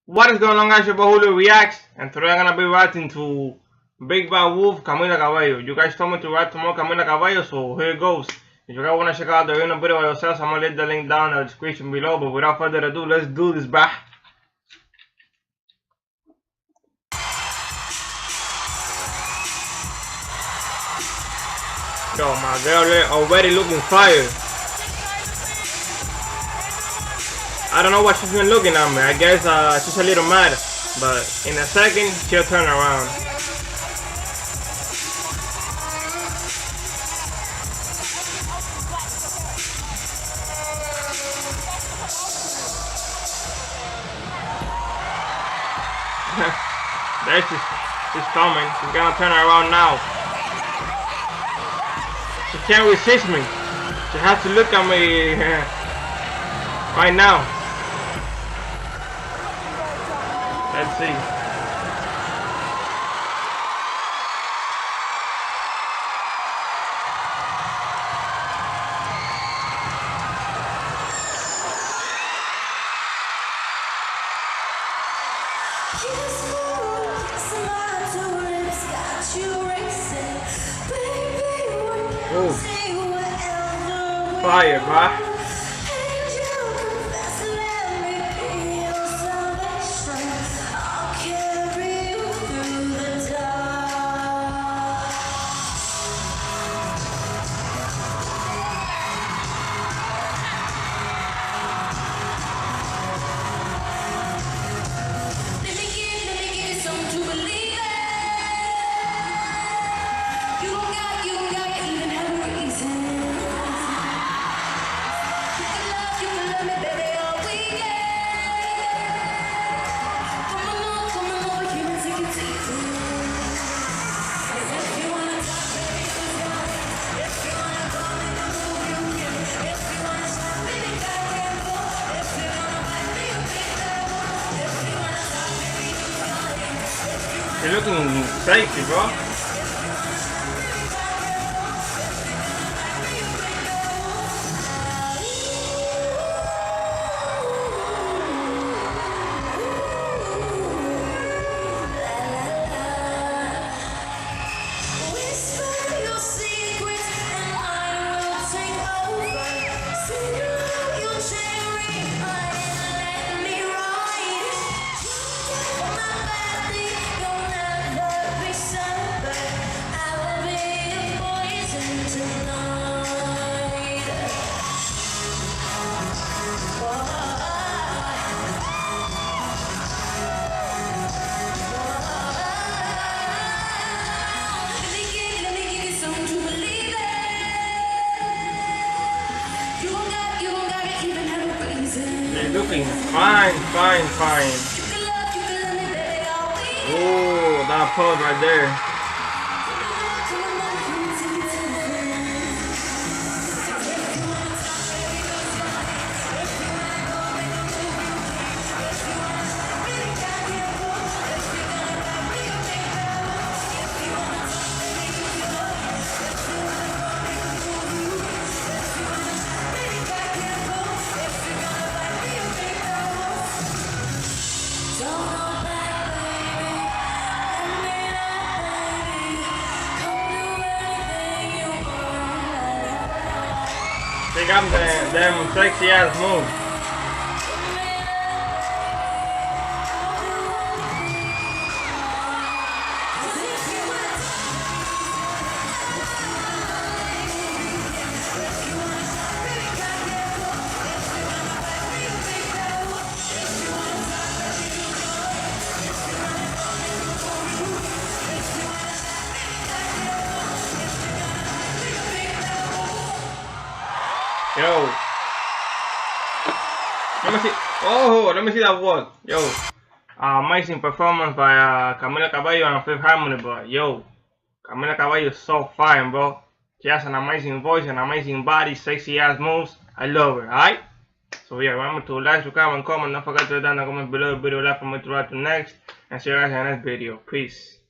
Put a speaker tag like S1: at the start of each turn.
S1: What is going on, guys? Your boy Julio Reacts, and today I'm gonna be reacting to Big Bad Wolf, Camila Cabello. You guys told me to react to more Camila Cabello, so here it goes. If you guys wanna check out the original video by yourselves, I'm gonna leave the link down in the description below. But without further ado, let's do this, bruh. Yo, my girl already looking fire. I don't know what she's been looking at me. I guess she's a little mad, but in a second she'll turn around. There she's coming. She's gonna turn around now. She can't resist me. She has to look at me right now. Let's see. Oh, fire, bruh. You're looking sexy, bro. Looking fine. Oh, that pose right there. They got them sexy ass moves. Yo, let me see. Oh, let me see that work. Yo, amazing performance by Camila Cabello and Fifth Harmony, bro. Yo, Camila Cabello is so fine, bro. She has an amazing voice, an amazing body, sexy ass moves. I love her. Alright. So yeah, remember to like, subscribe, and comment. Don't forget to hit down the comment below the video. Like for me to write to next, and see you guys in the next video. Peace.